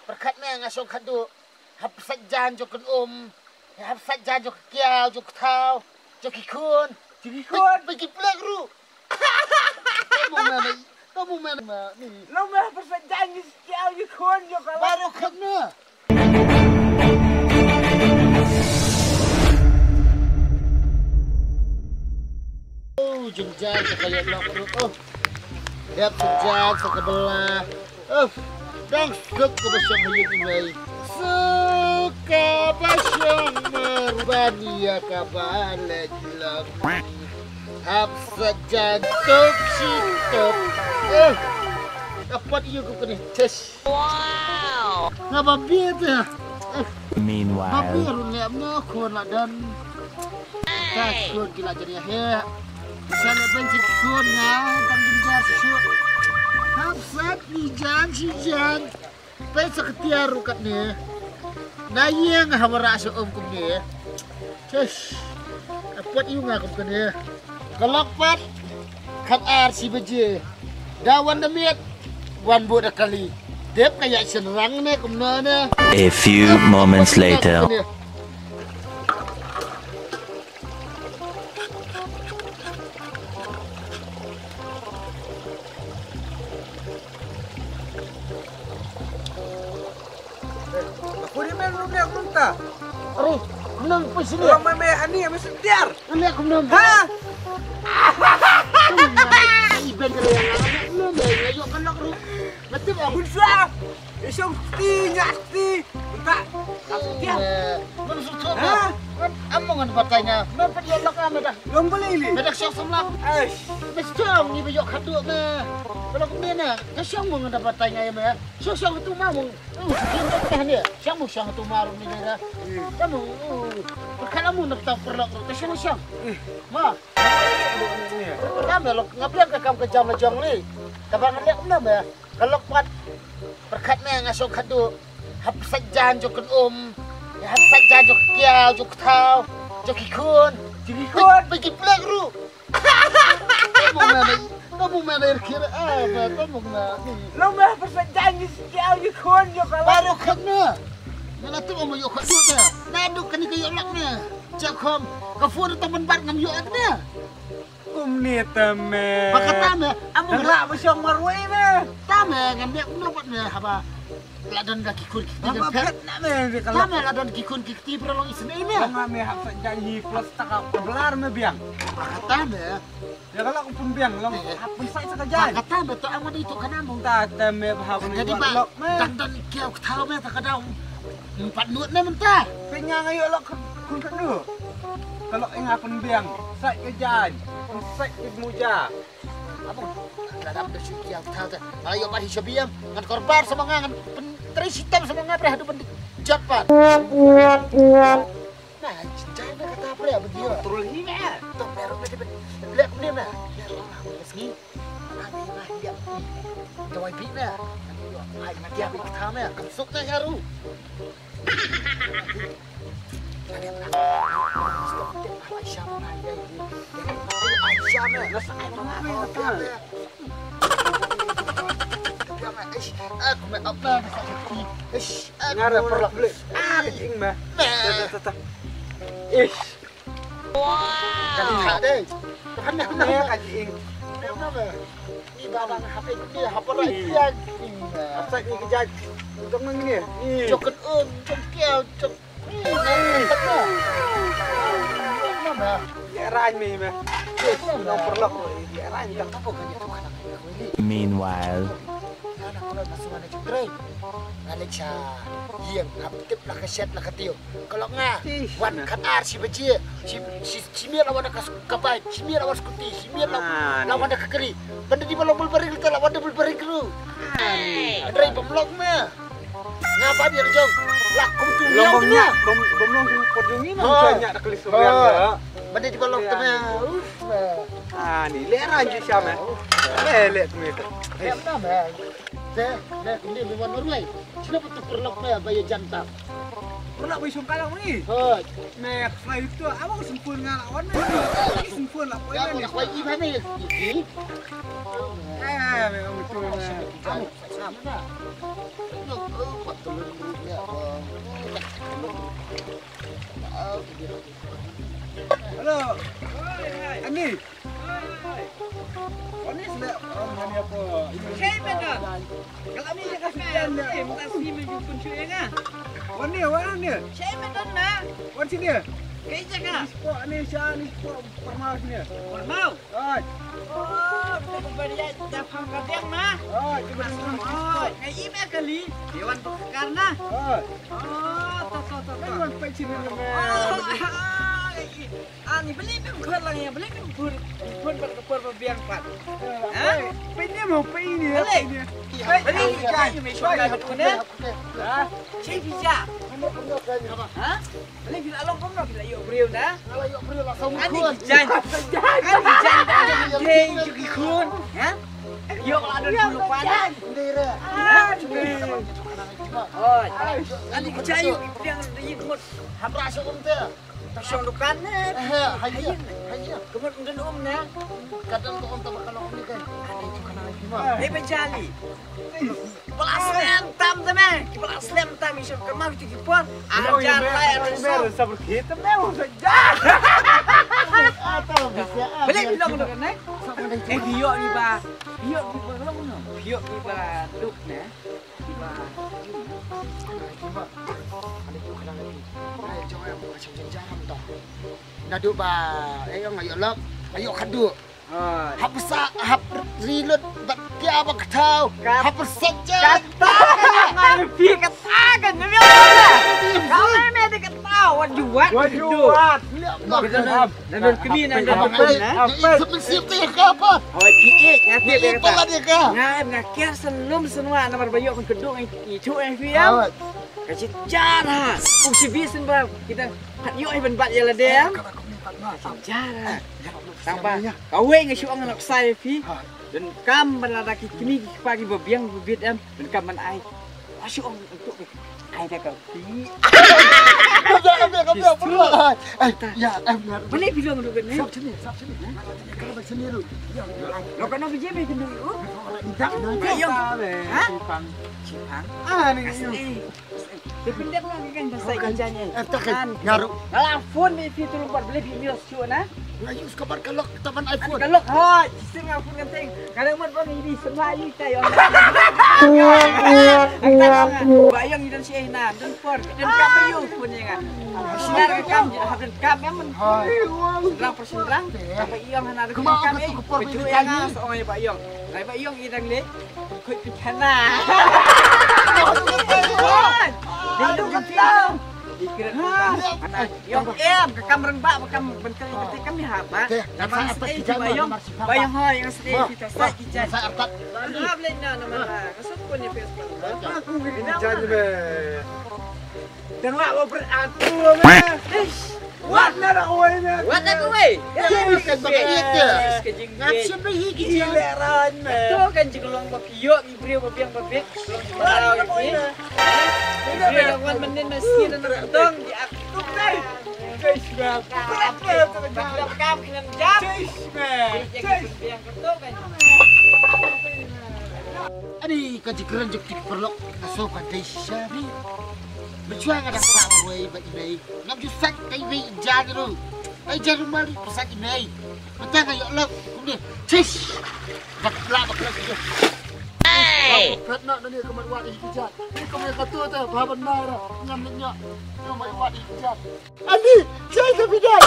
berkat ni ngasong kadu hap sajan jo kun hap sajan jo kiau jo tau jo kikun bagi plek ru kamu mana ni lo meh persajan ni kiau je kun jo kalau baru kena jenjang sekalian blok perut lihat jenjang sekebelah dan suk ke basyang hayat ini suka basyang merubani ya kabala jelam hap sejantuk sitok dapat iyo ko kini tes wow ngapa biar meanwhile hampir runyamnya kuna dan takut gila jadi ya sana benci kuna dan jenjar syuk hapsat ni jan si jan pesa ketiar rukat ni nayang hawara so kum ni tes apa iu ngakum kan ni kalakpat kan air si beje dawan demiat wan bu kali dep kayak senrang ni kum na a few moments later. Aduh, menang apa sini? Orang meme ani yang mesti tiar. Ini aku menang. Ha? Iben kalau yang menang, ayo kelak ru. Betul aku. Busa. Esok ti. Tak. Tiar. Mana susah dah. Amongan bertanya. Kenapa dia lak ame dah? Long boleh ini. Bedak syok semlak. Aish. Mesti ni bayok kaduk na. Kalau kemana? Kasyang mo nga dapat tanya ya mah. Syang tu mamong. Kita teh ni. Syang tu marum ni dah. Kamu kalau mo nak perlak ru. Kasyang. Ma. Kamu lo ngapian ka kam ke jam ni. Kabang lek na ba? Kalau kuat berkat ni ngasong kadu. Hap sajan jo kun hap sajan jo kiau jo tau jo kikun bagi plek ru. Kamu mana kira apa? Kamu ni. Lo meh persajan ni kiau je kun jo kalau Baru kena. Mana tu kamu yuk kadu tu? Nadu kini kaya lak ni. Cakap kafur teman bat ngam yuk ni. ni teme. Pakatame, amo Gelak besyong marwai me. tame ngam dia melopat ni apa? Ladan kaki kun kiti Apa pet nak me dia kalau. Tame ladan kikun kiti perlong isne ni. Orang me hak janji plus tak kebelar me biang. Pakatame. Ya kalau aku pun biang long hak pun sai sakajan. Pakatame tu amo itu kan amo. Tak teme bahau ni. Jadi pak dan kiau tahu me tak ada empat nut ni mentah. Penyang ayo lo kun kenu. Kalau ingat pun biang, sai kejan. Sai ke muja. Apa? Dalam tu kiau tahu tu. Ayo pak hisobiam ngan korban sama ngan terus hitam sama ngapreh hadu pendik japan. Nah, jangan kata apa ya begitu. Turun ni me. Tok baru macam lek ni nah. Meski kami lah dia. Dawai bik nah. Hai mati apa kita me kesuk ke haru. Ada apa? Stop tip Aisyah nah ya. Aisyah me nasa apa? Aku me apa? Ish, Ngara perlak beli. Kecing mah. Ish. Kan tak deh. Kan Nah kecing. kenapa? Ni barang HP ni HP rakyat. Asal ni kejan. Untuk ni. Cokot cok kiau, cok. Kenapa? Ya ran me mah. Long perlak. Ya ran tak Apa kan itu kan? Meanwhile, Anak kalau masuk ada cendera. Ada cha. Yang aptip lah keset lah ketio. Kalau ngah, wan kan ar si beji. Si mir lawan kas kapai. Si mir lawan skuti. Si mir lawan kekeri. Benda di balong bulbering kita lawan bulbering kru. Ada yang pemlok mah. Ngapa dia jong? Lakum tu Lombongnya, bomlong tu podong ni banyak dah kelis orang. Benda di balong tu mah. Ah ni lera je siapa? Lelek tu ni. Dia apa? Dia ini memang normal. Kenapa tu perlok mah bayar jantan? Perlak besok kalau ni. Hoi. Mek fly tu awak sempurna dengan lawan ni. Sempurna apa Kamu ni? nak buat gimana ya? Ini? Memang betul. Sama dah. Betul Halo. Ani. Ani sudah orang ni apa? Saya benar. Kalau ni cakap fan, minta sini menjemput cuy kan? Warna ni. Saya benar nak. Warna sini. Kaya cakap. Sport ni Syah ni sport permau sini. Mau. Oi. Oh, kita berdaya dah faham kadang nah. Oi, cuba dulu. Oh, ngaji me kali. Dewan karena. Oi. Oh, tak. Memang pecin ni. Ani beli bukan lang ya, beli pun berbiang pat. Ini mau ini. Beli jangan me show kat tu ne. Cik bija. Ha? Beli bila long kom bila yo beriu dah. Kalau yuk beri lah sama Ani kun. jangan. Ani jangan deng juga kun. Ha? Yo kalau ada dulu panas. Sendiri. Oh, ani kejayu yang ikut Habra syukum tu. tasong dukan ne. Hanya. Kemudian undang ne. Kadang tu orang tak kalau ni kan. Ada itu kena lagi mah. Hei berjali. Belas lem tam teman. Belas lem tam isu kemau tu kipon. Ajar saya Sabar kita memang sejak. Atau bisa. Beli bilang tu kan? Biok ni ba. Biok ni ba long no. Biok ni ba duk ne. Ni ba. Nadu ba, ayo ngayo lap, ayo kadu. Hap sa, hap rilut, bat kia ba katau, hap saja. Kata ngai pi kata kan ni biok. Kau ni me de kata wajuat. Wajuat. Dan kini nan dah Apa? Itu mensip tu ya apa? Oh, kiik ngapi Dia dia pala kata. dia kah? Ngai ngakir senum semua nama bayok kon keduk itu fiam. Kasi cara. Si bisin ba kita yo ai ban bat ya la dem. Cara. Sampai kau ngai syuang nak sai fi. Dan kam ban lada kini pagi bebiang bebit am dan kam ban ai. Asyuk untuk ai dah kau fi. Kau perlu. Ya, benar. Mana bilang tu kan? Sab sini. Kalau baca sini dulu. Lo kan nak bijak bikin dulu. Tak, Ayong. Ha? Cipang. Ni Depende ko lang kan basta ganyan eh. Tak ngaruh. Kalau phone ni fitur lupa beli video show na. Ngayon kabar kalau taman iPhone. Kalau ha, sistem phone kan ting. Kadang man pang ini semua ini tayo. Bayang idan si Ehna, dan for dan kapayo phone niya nga. Sinar kam habdan kam man. Lang persendrang. Kapayong hanado ko kam eh. Betul ya nga so ay bayong. Ay bayong idang le. Koy pikana. Dito kita. Dikira yung ke kamrang ba makam benteng benteng kami haba. Nama stay bayong ho yung stay kita sa ijan. Sa atat. Hable na naman na. Kasap ko ni Facebook. Aku ni jangan be. Dan wa beratu be. Wat na ra oi na. What na ko eh? Kan bagai itu. Kajing Ngap siapa higi dia? Ileran me. Ito kan jigulong bakiyo ibriyo babiang babik. Kulong ini. Ibriyo yang wan menin maskin na tong di aktuk dai. Guys, bang. Bakal kam kinan jam. Guys, Jadi babiang ketuk kan. Ani kajikiran juk perlu kasokan dai syari. Berjuang ada sama way ba inay. Ngam ju sak kay way jagro. Ay jaro mali pasak inay. Mata kayo lok. Kundi. Cis. Bakla. Hey. Katna nani kamar wa ikijat. Ni kamar katu ta baban nara. Ngam nya. Kamar wa ikijat. Ani, jai ka bidal.